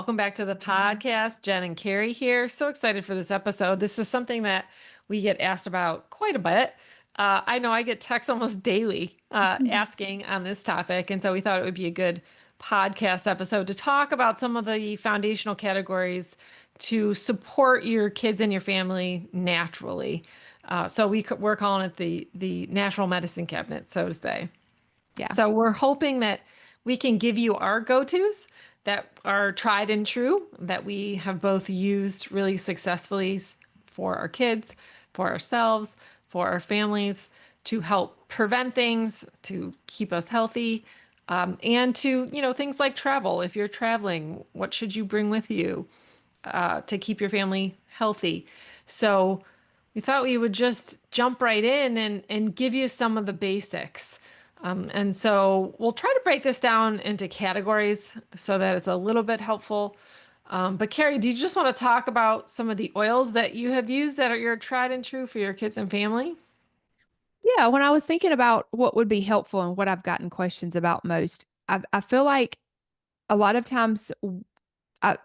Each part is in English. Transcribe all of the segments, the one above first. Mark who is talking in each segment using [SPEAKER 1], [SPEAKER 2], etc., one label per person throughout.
[SPEAKER 1] Welcome back to the podcast. Jenn and Kari here. So excited for this episode. This is something that we get asked about quite a bit. I know I get texts almost daily asking on this topic. And so we thought it would be a good podcast episode to talk about some of the foundational categories to support your kids and your family naturally. We're calling it the natural medicine cabinet, so to say.
[SPEAKER 2] Yeah.
[SPEAKER 1] So we're hoping that we can give you our go-tos that are tried and true, that we have both used really successfully for our kids, for ourselves, for our families, to help prevent things, to keep us healthy, and to, things like travel. If you're traveling, what should you bring with you to keep your family healthy? So we thought we would just jump right in and give you some of the basics. And so we'll try to break this down into categories so that it's a little bit helpful. But Kari, do you just want to talk about some of the oils that you have used that are your tried and true for your kids and family?
[SPEAKER 2] Yeah. When I was thinking about what would be helpful and what I've gotten questions about most, I feel like a lot of times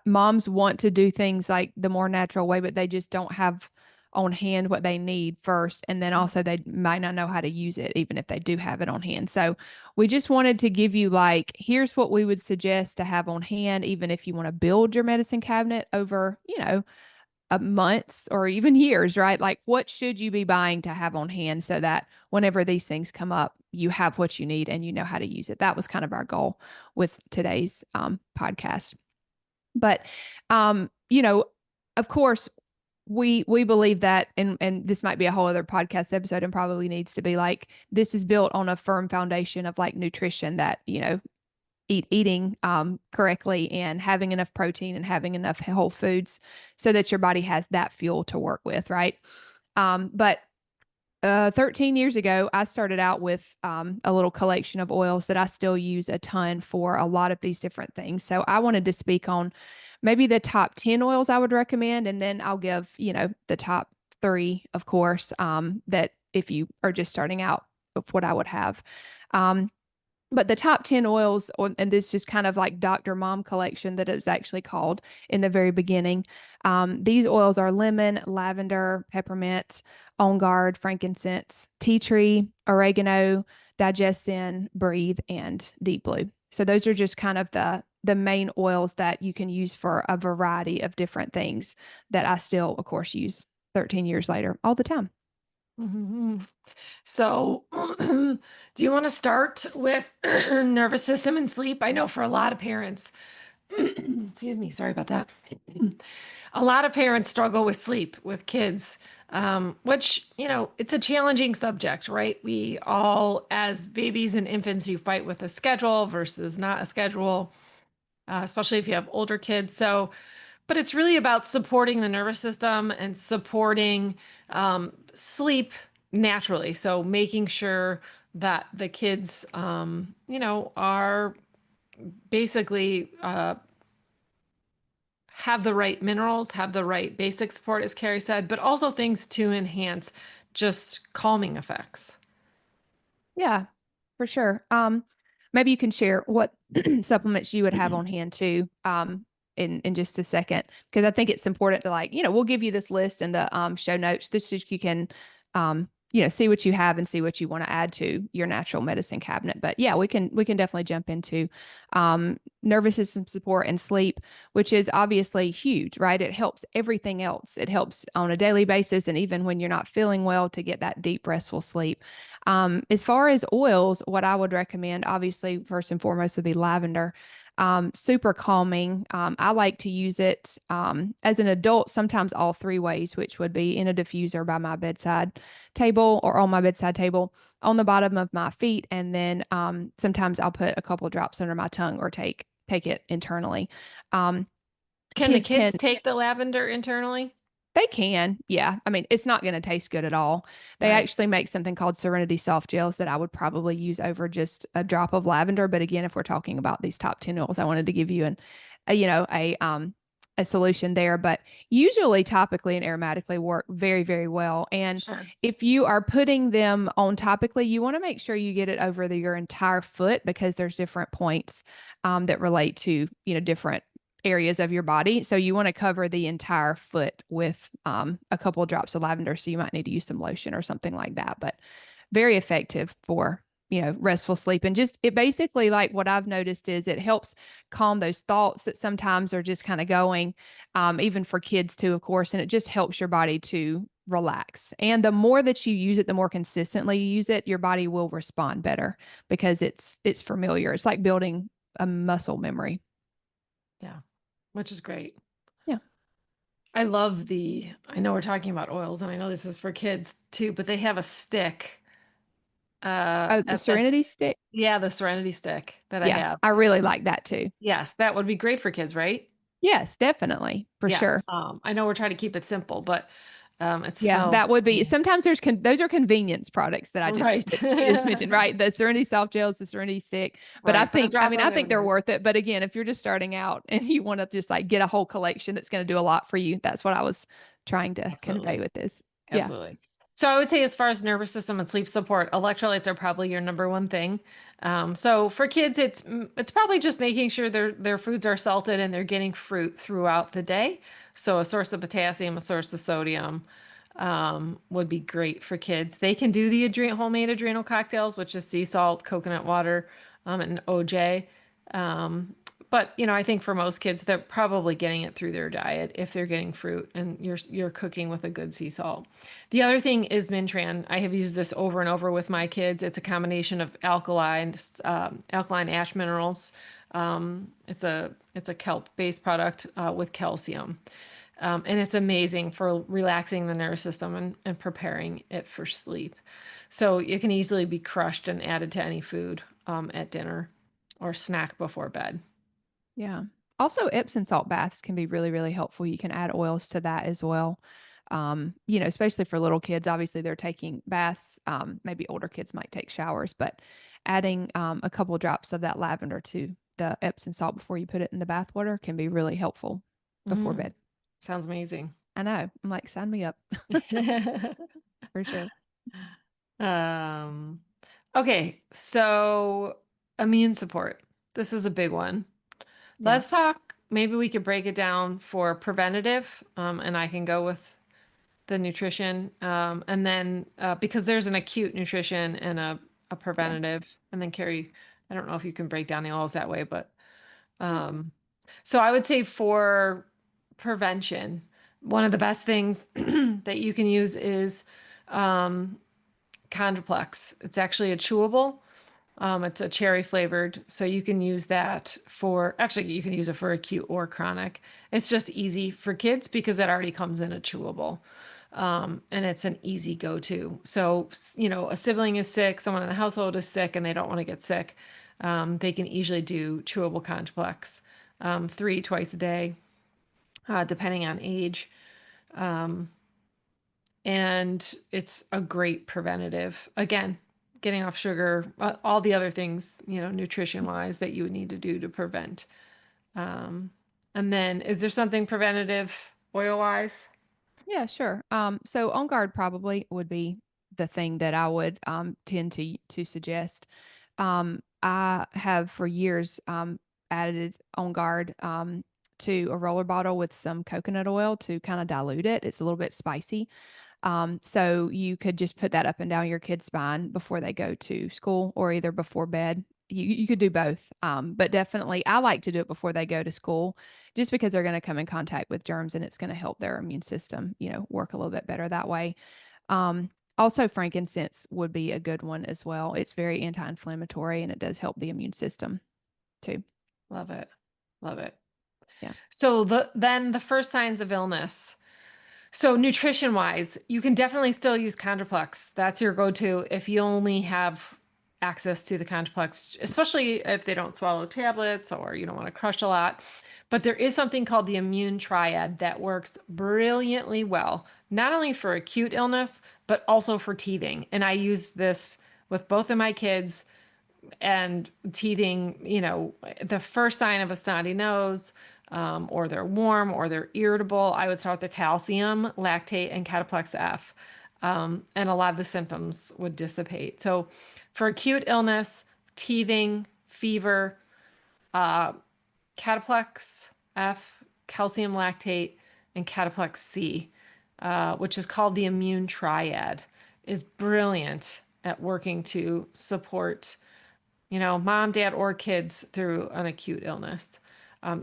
[SPEAKER 2] moms want to do things like the more natural way, but they just don't have on hand what they need first. And then also they might not know how to use it, even if they do have it on hand. So we just wanted to give you here's what we would suggest to have on hand, even if you want to build your medicine cabinet over, months or even years, right? Like what should you be buying to have on hand so that whenever these things come up, you have what you need and you know how to use it. That was kind of our goal with today's podcast. But, of course, we believe that, and this might be a whole other podcast episode and probably needs to be this is built on a firm foundation of nutrition that, eating correctly and having enough protein and having enough whole foods so that your body has that fuel to work with, right? But 13 years ago, I started out with a little collection of oils that I still use a ton for a lot of these different things. So I wanted to speak on maybe the top 10 oils I would recommend, and then I'll give, the top three, of course, that if you are just starting out of what I would have. But the top 10 oils, and this just kind of like Dr. Mom collection that it's actually called in the very beginning. These oils are lemon, lavender, peppermint, on guard, frankincense, tea tree, oregano, digestin, breathe, and deep blue. So those are just kind of the main oils that you can use for a variety of different things that I still, of course, use 13 years later all the time.
[SPEAKER 1] Mm-hmm. So, do you want to start with nervous system and sleep? I know for a lot of parents, excuse me, sorry about that. A lot of parents struggle with sleep with kids, which, it's a challenging subject, right? We all, as babies and infants, you fight with a schedule versus not a schedule, especially if you have older kids. But it's really about supporting the nervous system and supporting sleep naturally. So making sure that the kids, are basically have the right minerals, have the right basic support, as Kari said, but also things to enhance just calming effects.
[SPEAKER 2] Yeah, for sure. Maybe you can share what supplements you would have on hand too, in just a second, because I think it's important to we'll give you this list in the show notes. This is you can see what you have and see what you want to add to your natural medicine cabinet. But yeah, we can definitely jump into nervous system support and sleep, which is obviously huge, right? It helps everything else. It helps on a daily basis, and even when you're not feeling well, to get that deep, restful sleep. As far as oils, what I would recommend, obviously, first and foremost, would be lavender. Super calming. I like to use it as an adult, sometimes all three ways, which would be in a diffuser by my bedside table or on my bedside table, on the bottom of my feet. And then sometimes I'll put a couple drops under my tongue or take it internally.
[SPEAKER 1] Can the kids take the lavender internally?
[SPEAKER 2] They can. Yeah. I mean, it's not going to taste good at all. They
[SPEAKER 1] Right.
[SPEAKER 2] actually make something called Serenity soft gels that I would probably use over just a drop of lavender. But again, if we're talking about these top 10 oils, I wanted to give you a solution there. But usually topically and aromatically work very, very well. And
[SPEAKER 1] Sure.
[SPEAKER 2] if you are putting them on topically, you want to make sure you get it over your entire foot, because there's different points that relate to, different areas of your body. So you want to cover the entire foot with a couple of drops of lavender. So you might need to use some lotion or something like that. But very effective for restful sleep. And just it basically, like, what I've noticed is it helps calm those thoughts that sometimes are just kind of going, even for kids too, of course, and it just helps your body to relax. And the more that you use it, the more consistently you use it, your body will respond better because it's familiar. It's like building a muscle memory.
[SPEAKER 1] Yeah, which is great.
[SPEAKER 2] Yeah.
[SPEAKER 1] I know we're talking about oils, and I know this is for kids too, but they have a stick.
[SPEAKER 2] Oh, the Serenity Stick.
[SPEAKER 1] Yeah, the Serenity Stick that I
[SPEAKER 2] Yeah,
[SPEAKER 1] have.
[SPEAKER 2] I really like that too.
[SPEAKER 1] Yes, that would be great for kids, right?
[SPEAKER 2] Yes, definitely, for
[SPEAKER 1] Yeah.
[SPEAKER 2] sure.
[SPEAKER 1] I know we're trying to keep it simple, but it
[SPEAKER 2] Yeah,
[SPEAKER 1] smells
[SPEAKER 2] that would be sometimes those are convenience products that
[SPEAKER 1] right.
[SPEAKER 2] that you just mentioned, right? The Serenity Soft Gels, the Serenity Stick. But
[SPEAKER 1] Right. Put a drop
[SPEAKER 2] I
[SPEAKER 1] of it
[SPEAKER 2] think
[SPEAKER 1] in
[SPEAKER 2] they're
[SPEAKER 1] there.
[SPEAKER 2] worth it. But again, if you're just starting out and you want to just like get a whole collection that's going to do a lot for you, that's what I was trying to convey
[SPEAKER 1] Absolutely.
[SPEAKER 2] with this. Yeah.
[SPEAKER 1] Absolutely. So I would say as far as nervous system and sleep support, electrolytes are probably your number one thing. So for kids, it's probably just making sure their foods are salted and they're getting fruit throughout the day. So a source of potassium, a source of sodium, would be great for kids. They can do the homemade adrenal cocktails, which is sea salt, coconut water, and OJ. Um, but I think for most kids, they're probably getting it through their diet if they're getting fruit and you're cooking with a good sea salt. The other thing is Mintran. I have used this over and over with my kids. It's a combination of alkaline ash minerals. It's a kelp-based product with calcium. And it's amazing for relaxing the nervous system and preparing it for sleep. So it can easily be crushed and added to any food at dinner or snack before bed.
[SPEAKER 2] Yeah. Also, Epsom salt baths can be really, really helpful. You can add oils to that as well. Especially for little kids, obviously they're taking baths. Maybe older kids might take showers, but adding a couple of drops of that lavender to the Epsom salt before you put it in the bath water can be really helpful before
[SPEAKER 1] Mm,
[SPEAKER 2] bed.
[SPEAKER 1] sounds amazing.
[SPEAKER 2] I know. I'm like, sign me up for sure.
[SPEAKER 1] Um, okay, so immune support. This is a big one.
[SPEAKER 2] Yeah.
[SPEAKER 1] Let's talk. Maybe we could break it down for preventative, and I can go with the nutrition, and then because there's an acute nutrition and a
[SPEAKER 2] Yeah.
[SPEAKER 1] preventative, and then Carrie, I don't know if you can break down the oils that way, but um, so I would say for prevention, one of the best things that you can use is um, Chondroplex. It's actually a chewable. It's a cherry flavored, so you can use that actually, you can use it for acute or chronic. It's just easy for kids because it already comes in a chewable. And it's an easy go-to. So, a sibling is sick, someone in the household is sick, and they don't want to get sick. They can easily do chewable Chondroplex, three twice a day, depending on age. And it's a great preventative. Again, getting off sugar, all the other things, nutrition wise that you would need to do to prevent. Um, and then, is there something preventative oil wise?
[SPEAKER 2] Yeah, sure. So On Guard probably would be the thing that I would tend to suggest. I have for years added On Guard to a roller bottle with some coconut oil to kind of dilute it. It's a little bit spicy. So you could just put that up and down your kid's spine before they go to school or either before bed. You could do both. But definitely I like to do it before they go to school just because they're going to come in contact with germs and it's going to help their immune system, work a little bit better that way. Also frankincense would be a good one as well. It's very anti-inflammatory and it does help the immune system too.
[SPEAKER 1] Love it. Love it.
[SPEAKER 2] Yeah.
[SPEAKER 1] So then the first signs of illness. So nutrition wise, you can definitely still use Chondroplex. That's your go-to if you only have access to the Chondroplex, especially if they don't swallow tablets or you don't want to crush a lot. But there is something called the immune triad that works brilliantly well, not only for acute illness, but also for teething. And I use this with both of my kids and teething, the first sign of a snotty nose, or they're warm or they're irritable, I would start the calcium, lactate, and Cataplex F. And a lot of the symptoms would dissipate. So for acute illness, teething, fever, Cataplex F, calcium lactate, and cataplex C, which is called the immune triad, is brilliant at working to support, mom, dad, or kids through an acute illness.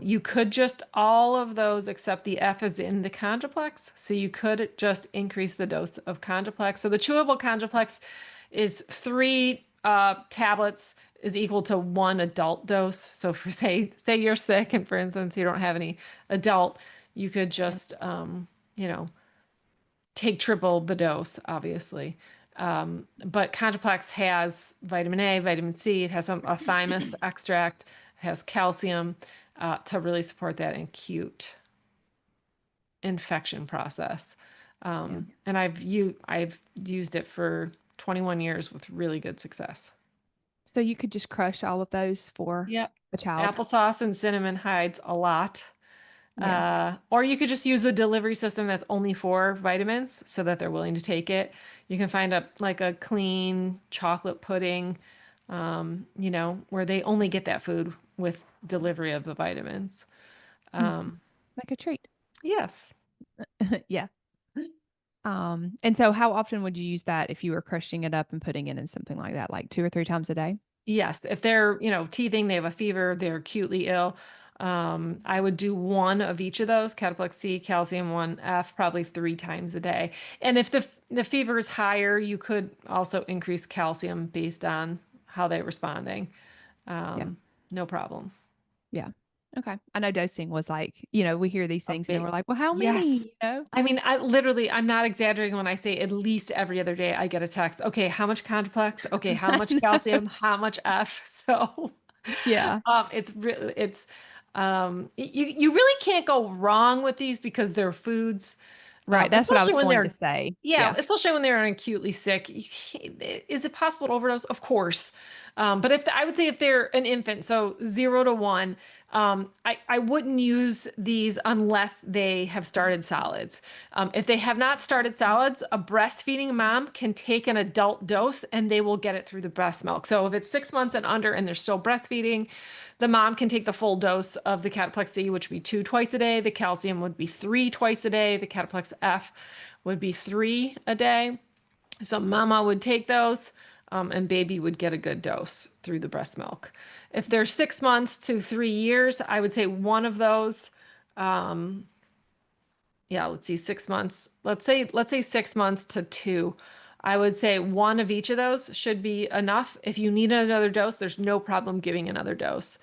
[SPEAKER 1] You could just all of those except the F is in the Chondroplex. So you could just increase the dose of Chondroplex. So the chewable Chondroplex is 3 tablets is equal to 1 adult dose. So for say you're sick and for instance you don't have any adult, you could
[SPEAKER 2] Yeah.
[SPEAKER 1] just you know take triple the dose, obviously. But Chondroplex has vitamin A, vitamin C, it has a thymus extract, it has calcium to really support that acute infection process.
[SPEAKER 2] Yeah.
[SPEAKER 1] And I've used it for 21 years with really good success.
[SPEAKER 2] So you could just crush all of those for
[SPEAKER 1] Yep.
[SPEAKER 2] a child.
[SPEAKER 1] Applesauce and cinnamon hides a lot.
[SPEAKER 2] Yeah.
[SPEAKER 1] Or you could just use a delivery system that's only for vitamins so that they're willing to take it. You can find a clean chocolate pudding, where they only get that food with delivery of the vitamins.
[SPEAKER 2] Mm.
[SPEAKER 1] Um,
[SPEAKER 2] Like a treat.
[SPEAKER 1] yes.
[SPEAKER 2] Yeah. And so how often would you use that if you were crushing it up and putting it in something like that, like 2 or 3 times a day?
[SPEAKER 1] Yes. If they're, teething, they have a fever, they're acutely ill. I would do one of each of those, Cataplex C, calcium 1F, probably 3 times a day. And if the fever is higher, you could also increase calcium based on how they're responding.
[SPEAKER 2] Yeah.
[SPEAKER 1] No problem.
[SPEAKER 2] Yeah. Okay. I know dosing was like, we hear these
[SPEAKER 1] A
[SPEAKER 2] things and then we're
[SPEAKER 1] big,
[SPEAKER 2] like, well, how
[SPEAKER 1] yes.
[SPEAKER 2] many, you know?
[SPEAKER 1] I mean, I'm not exaggerating when I say at least every other day I get a text. Okay, how much Complex? Okay, how
[SPEAKER 2] I
[SPEAKER 1] much
[SPEAKER 2] know.
[SPEAKER 1] calcium? How much F? So,
[SPEAKER 2] Yeah.
[SPEAKER 1] you really can't go wrong with these because they're foods,
[SPEAKER 2] Right. That's what I
[SPEAKER 1] especially
[SPEAKER 2] was
[SPEAKER 1] when
[SPEAKER 2] going to
[SPEAKER 1] they're
[SPEAKER 2] say.
[SPEAKER 1] yeah,
[SPEAKER 2] Yeah.
[SPEAKER 1] especially when they're acutely sick. Is it possible to overdose? Of course. But I would say if they're an infant, so 0 to 1, I wouldn't use these unless they have started solids. If they have not started solids, a breastfeeding mom can take an adult dose and they will get it through the breast milk. So if it's 6 months and under and they're still breastfeeding, the mom can take the full dose of the Cataplex C, which would be 2 twice a day. The calcium would be 3 twice a day. The Cataplex F would be 3 a day. So mama would take those, and baby would get a good dose through the breast milk. If they're 6 months to 3 years, I would say one of those. Yeah, let's see, 6 months. Let's say 6 months to 2. I would say one of each of those should be enough. If you need another dose, there's no problem giving another dose.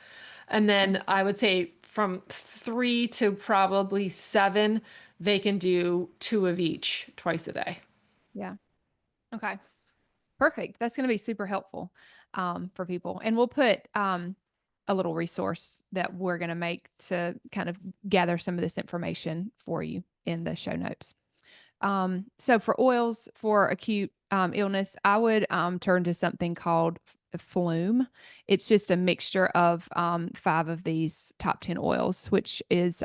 [SPEAKER 1] And
[SPEAKER 2] Okay.
[SPEAKER 1] then I would say from 3 to probably 7, they can do 2 of each 2 times a day.
[SPEAKER 2] Yeah. Okay. Perfect. That's going to be super helpful for people. And we'll put a little resource that we're going to make to kind of gather some of this information for you in the show notes. So for oils for acute illness, I would turn to something called Flume. It's just a mixture of 5 of these top 10 oils, which is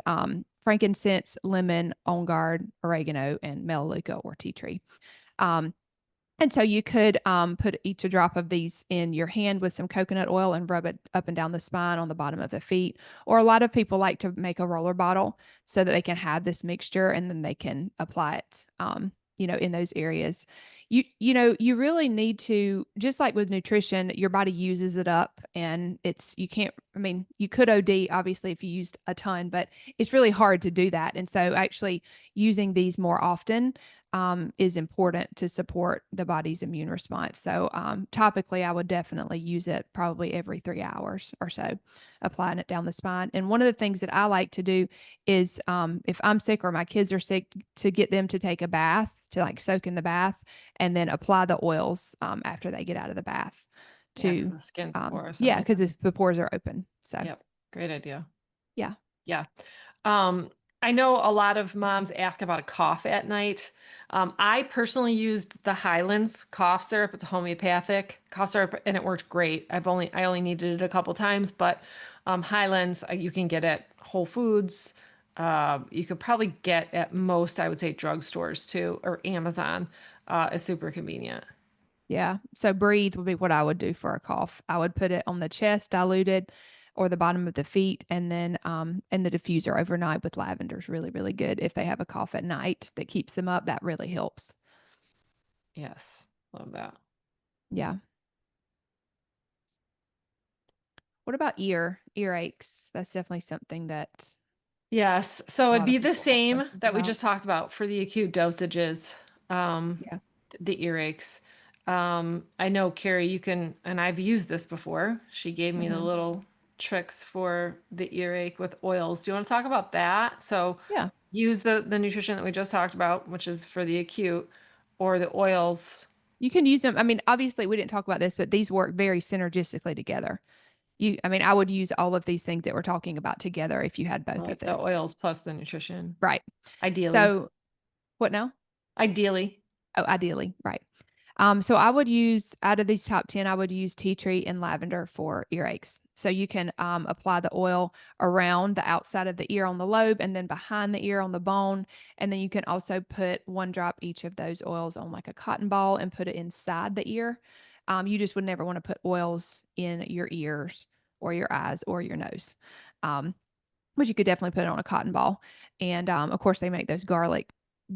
[SPEAKER 2] frankincense, lemon, on guard, oregano, and melaleuca or tea tree. Um, and so you could put each a drop of these in your hand with some coconut oil and rub it up and down the spine on the bottom of the feet. Or a lot of people like to make a roller bottle so that they can have this mixture and then they can apply it, in those areas. You really need to, just like with nutrition, your body uses it up and you can't, I mean, you could OD obviously if you used a ton, but it's really hard to do that. And so actually using these more often is important to support the body's immune response. So, topically, I would definitely use it probably every 3 hours or so, applying it down the spine. And one of the things that I like to do is if I'm sick or my kids are sick, to get them to take a bath, to like soak in the bath, and then apply the oils after they get out of the bath
[SPEAKER 1] Yeah, because
[SPEAKER 2] to,
[SPEAKER 1] the skin's porous and
[SPEAKER 2] yeah, because
[SPEAKER 1] open.
[SPEAKER 2] the pores are open. So,
[SPEAKER 1] Yep, great idea.
[SPEAKER 2] yeah.
[SPEAKER 1] Yeah. Um, I know a lot of moms ask about a cough at night. I personally used the Highlands cough syrup. It's a homeopathic cough syrup, and it worked great. I only needed it a couple times, but Highlands you can get at Whole Foods. You could probably get at most, I would say, drugstores too, or Amazon. Is super convenient.
[SPEAKER 2] Yeah. So breathe would be what I would do for a cough. I would put it on the chest, diluted, or the bottom of the feet, and then and the diffuser overnight with lavender is really, really good. If they have a cough at night that keeps them up, that really helps.
[SPEAKER 1] Yes. Love that.
[SPEAKER 2] Yeah. What about earaches? That's definitely something that
[SPEAKER 1] Yes. So
[SPEAKER 2] a
[SPEAKER 1] it'd
[SPEAKER 2] lot of
[SPEAKER 1] be the
[SPEAKER 2] people have
[SPEAKER 1] same
[SPEAKER 2] questions
[SPEAKER 1] that we
[SPEAKER 2] about.
[SPEAKER 1] just talked about for the acute dosages, um,
[SPEAKER 2] Yeah.
[SPEAKER 1] the earaches. I know, Carrie, you can, and I've used this before. She gave me the
[SPEAKER 2] Hmm.
[SPEAKER 1] little tricks for the earache with oils. Do you want to talk about that? So
[SPEAKER 2] Yeah.
[SPEAKER 1] use the nutrition that we just talked about, which is for the acute, or the oils,
[SPEAKER 2] You can use them. I mean, obviously, we didn't talk about this, but these work very synergistically together. I mean, I would use all of these things that we're talking about together if you had both
[SPEAKER 1] like
[SPEAKER 2] of
[SPEAKER 1] the
[SPEAKER 2] it.
[SPEAKER 1] oils plus the nutrition,
[SPEAKER 2] Right.
[SPEAKER 1] ideally.
[SPEAKER 2] So, what now?
[SPEAKER 1] Ideally.
[SPEAKER 2] Oh, ideally, right. So I would use out of these top 10, I would use tea tree and lavender for earaches. So you can apply the oil around the outside of the ear on the lobe and then behind the ear on the bone. And then you can also put one drop each of those oils on like a cotton ball and put it inside the ear. You just would never want to put oils in your ears or your eyes or your nose. Um, but you could definitely put it on a cotton ball. And of course, they make those garlic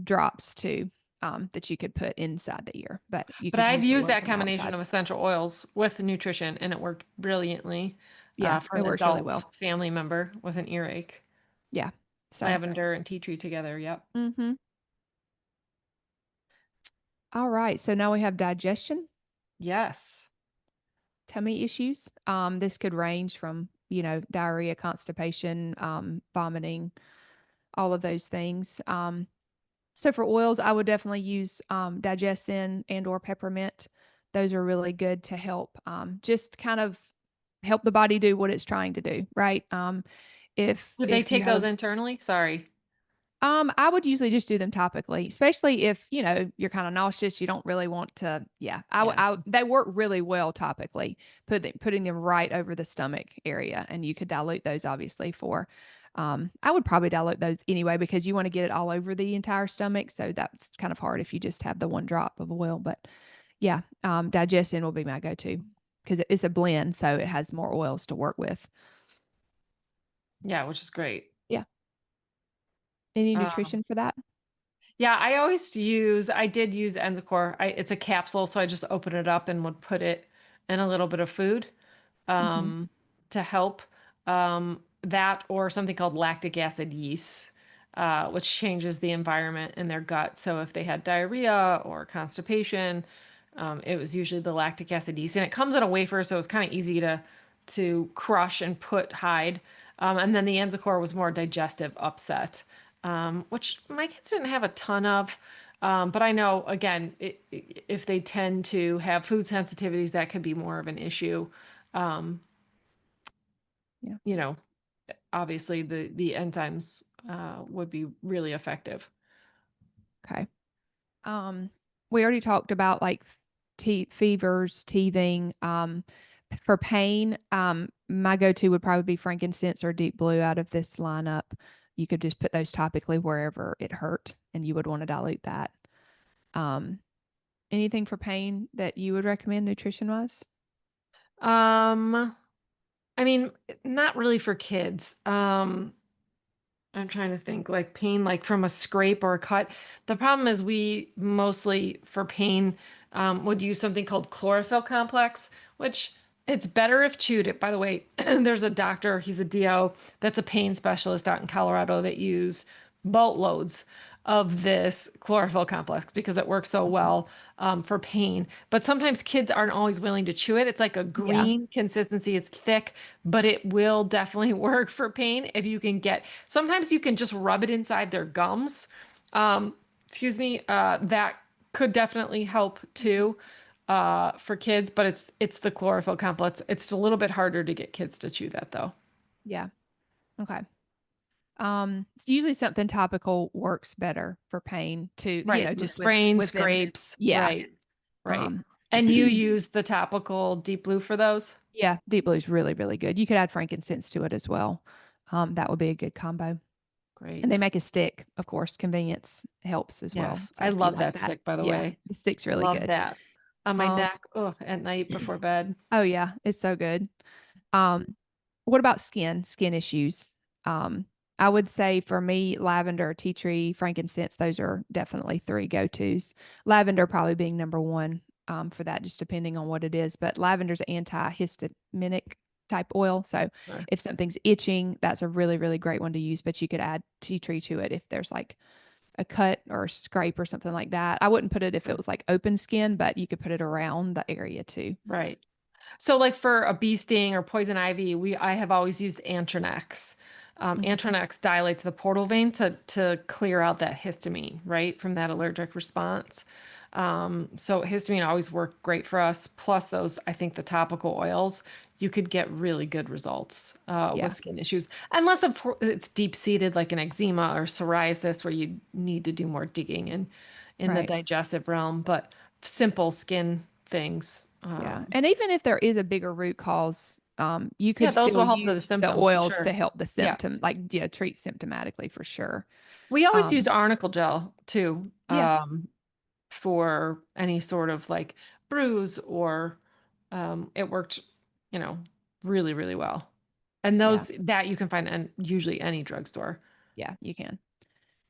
[SPEAKER 2] drops too, that you could put inside the ear, but you
[SPEAKER 1] But
[SPEAKER 2] could
[SPEAKER 1] I've
[SPEAKER 2] use the
[SPEAKER 1] used
[SPEAKER 2] oils
[SPEAKER 1] that
[SPEAKER 2] on the
[SPEAKER 1] combination
[SPEAKER 2] outside.
[SPEAKER 1] of essential oils with nutrition, and it worked brilliantly
[SPEAKER 2] Yeah,
[SPEAKER 1] for
[SPEAKER 2] it
[SPEAKER 1] an
[SPEAKER 2] works really well.
[SPEAKER 1] adult family member with an earache.
[SPEAKER 2] Yeah. So,
[SPEAKER 1] Lavender and tea tree together. Yep.
[SPEAKER 2] hmm all right. So now we have digestion,
[SPEAKER 1] Yes.
[SPEAKER 2] tummy issues. This could range from, diarrhea, constipation, vomiting, all of those things. So for oils, I would definitely use digestin and or peppermint. Those are really good to help just kind of help the body do what it's trying to do, right?
[SPEAKER 1] Did they
[SPEAKER 2] If you
[SPEAKER 1] take those
[SPEAKER 2] have
[SPEAKER 1] internally? Sorry.
[SPEAKER 2] I would usually just do them topically, especially if, you're kind of nauseous, you don't really want to, yeah.
[SPEAKER 1] Yeah.
[SPEAKER 2] They work really well topically, putting them right over the stomach area, and you could dilute those obviously for I would probably dilute those anyway because you want to get it all over the entire stomach, so that's kind of hard if you just have the one drop of oil, but yeah, digestion will be my go-to because it's a blend, so it has more oils to work with.
[SPEAKER 1] Yeah, which is great.
[SPEAKER 2] Yeah. Any
[SPEAKER 1] Um,
[SPEAKER 2] nutrition for that?
[SPEAKER 1] yeah, I did use Enzacor. It's a capsule, so I just open it up and would put it in a little bit of food.
[SPEAKER 2] Hmm.
[SPEAKER 1] To help that or something called lactic acid yeast, which changes the environment in their gut. So if they had diarrhea or constipation, it was usually the lactic acid yeast, and it comes in a wafer, so it's kind of easy to crush and put hide. And then the Enzacor was more digestive upset, which my kids didn't have a ton of. But I know, again, if they tend to have food sensitivities, that could be more of an issue. Um,
[SPEAKER 2] Yeah.
[SPEAKER 1] you know, obviously the enzymes would be really effective.
[SPEAKER 2] Okay. Um, we already talked about like fevers, teething. For pain, my go-to would probably be frankincense or deep blue out of this lineup. You could just put those topically wherever it hurt, and you would want to dilute that. Um, anything for pain that you would recommend nutrition wise?
[SPEAKER 1] Um, I mean, not really for kids. I'm trying to think like pain, like from a scrape or a cut. The problem is we mostly for pain would use something called chlorophyll complex, which it's better if chewed. By the way, there's a doctor, he's a DO, that's a pain specialist out in Colorado that use boatloads of this chlorophyll complex because it works so well for pain. But sometimes kids aren't always willing to chew it. It's like a
[SPEAKER 2] Yeah.
[SPEAKER 1] green consistency. It's thick, but it will definitely work for pain if you can get. Sometimes you can just rub it inside their gums. Um, excuse me. That could definitely help too for kids, but it's the chlorophyll complex. It's a little bit harder to get kids to chew that though.
[SPEAKER 2] Yeah. Okay. It's usually something topical works better for pain to,
[SPEAKER 1] Right. The
[SPEAKER 2] just
[SPEAKER 1] sprain,
[SPEAKER 2] with them.
[SPEAKER 1] scrapes.
[SPEAKER 2] Yeah.
[SPEAKER 1] Right. Right.
[SPEAKER 2] Um,
[SPEAKER 1] And you use the topical deep blue for those?
[SPEAKER 2] yeah, deep blue is really, really good. You could add frankincense to it as well. That would be a good combo. And they
[SPEAKER 1] Great.
[SPEAKER 2] make a stick, of course. Convenience helps as well.
[SPEAKER 1] Yes.
[SPEAKER 2] So
[SPEAKER 1] I
[SPEAKER 2] if you
[SPEAKER 1] love
[SPEAKER 2] like
[SPEAKER 1] that
[SPEAKER 2] that,
[SPEAKER 1] stick, by the
[SPEAKER 2] yeah,
[SPEAKER 1] way.
[SPEAKER 2] the stick's really
[SPEAKER 1] Love
[SPEAKER 2] good.
[SPEAKER 1] that. On my
[SPEAKER 2] Um,
[SPEAKER 1] neck, oh, at night before bed.
[SPEAKER 2] oh yeah, it's so good. Um, What about skin issues? I would say for me, lavender, tea tree, frankincense, those are definitely three go-tos. Lavender probably being number one for that, just depending on what it is. But lavender's antihistaminic type oil. So
[SPEAKER 1] Right.
[SPEAKER 2] if something's itching, that's a really, really great one to use. But you could add tea tree to it if there's like a cut or a scrape or something like that. I wouldn't put it if it was like open skin, but you could put it around the area too.
[SPEAKER 1] Right. So like for a bee sting or poison ivy, I have always used Antranex.
[SPEAKER 2] Mhm.
[SPEAKER 1] Antranex dilates the portal vein to clear out that histamine, right, from that allergic response. So histamine always worked great for us. Plus those, I think the topical oils, you could get really good results with
[SPEAKER 2] Yeah,
[SPEAKER 1] skin issues, unless of course it's deep seated like an eczema or psoriasis where you need to do more digging in the
[SPEAKER 2] right.
[SPEAKER 1] digestive realm. But simple skin things.
[SPEAKER 2] Yeah. And even if there is a bigger root cause, you
[SPEAKER 1] Yeah,
[SPEAKER 2] could
[SPEAKER 1] those
[SPEAKER 2] still
[SPEAKER 1] will help the
[SPEAKER 2] use the
[SPEAKER 1] symptoms for
[SPEAKER 2] oils to
[SPEAKER 1] sure.
[SPEAKER 2] help the
[SPEAKER 1] Yeah.
[SPEAKER 2] symptom, like, treat symptomatically for sure.
[SPEAKER 1] We always used
[SPEAKER 2] Um,
[SPEAKER 1] arnicle gel too,
[SPEAKER 2] yeah,
[SPEAKER 1] for any sort of like bruise or it worked, you know, really, really well. And
[SPEAKER 2] yeah,
[SPEAKER 1] those that you can find in usually any drugstore.
[SPEAKER 2] yeah, you can.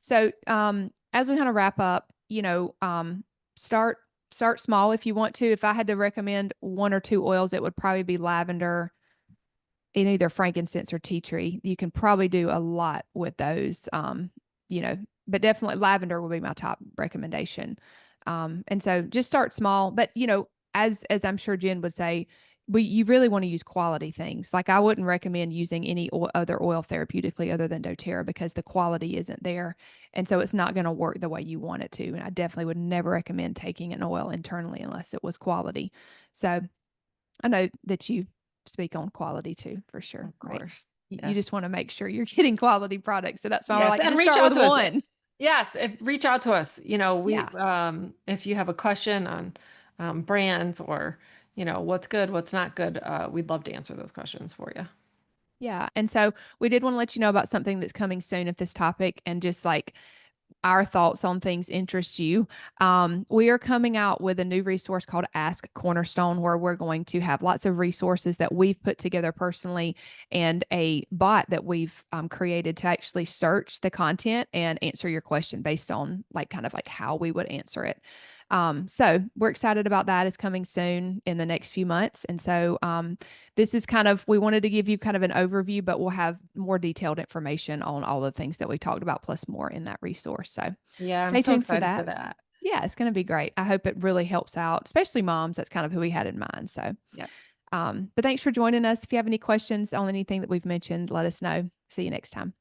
[SPEAKER 2] So, as we kind of wrap up, start start small if you want to. If I had to recommend one or two oils, it would probably be lavender in either frankincense or tea tree. You can probably do a lot with those. You know, but definitely lavender would be my top recommendation. And so just start small, but as I'm sure Jen would say, you really want to use quality things. Like I wouldn't recommend using any other oil therapeutically other than doTERRA because the quality isn't there. And so it's not going to work the way you want it to. And I definitely would never recommend taking an oil internally unless it was quality. So I know that you speak on quality too, for sure,
[SPEAKER 1] Of
[SPEAKER 2] right?
[SPEAKER 1] course.
[SPEAKER 2] You just
[SPEAKER 1] Yes.
[SPEAKER 2] want to make sure you're getting quality products. So that's why we're
[SPEAKER 1] Yes,
[SPEAKER 2] like,
[SPEAKER 1] and
[SPEAKER 2] just
[SPEAKER 1] reach
[SPEAKER 2] start
[SPEAKER 1] out
[SPEAKER 2] with
[SPEAKER 1] to us.
[SPEAKER 2] one.
[SPEAKER 1] Yes, reach out to us. We
[SPEAKER 2] Yeah.
[SPEAKER 1] if you have a question on brands or what's good, what's not good, we'd love to answer those questions for you.
[SPEAKER 2] Yeah. And so we did want to let you know about something that's coming soon at this topic and just like our thoughts on things interest you. We are coming out with a new resource called Ask Cornerstone, where we're going to have lots of resources that we've put together personally and a bot that we've created to actually search the content and answer your question based on like kind of like how we would answer it. So we're excited about that. It's coming soon in the next few months. And so this is kind of, we wanted to give you kind of an overview, but we'll have more detailed information on all the things that we talked about, plus more in that resource. So
[SPEAKER 1] Yeah, I'm
[SPEAKER 2] stay
[SPEAKER 1] so
[SPEAKER 2] tuned for
[SPEAKER 1] excited for
[SPEAKER 2] that.
[SPEAKER 1] that.
[SPEAKER 2] Yeah, it's going to be great. I hope it really helps out, especially moms. That's kind of who we had in mind. So,
[SPEAKER 1] Yeah.
[SPEAKER 2] but thanks for joining us. If you have any questions on anything that we've mentioned, let us know. See you next time.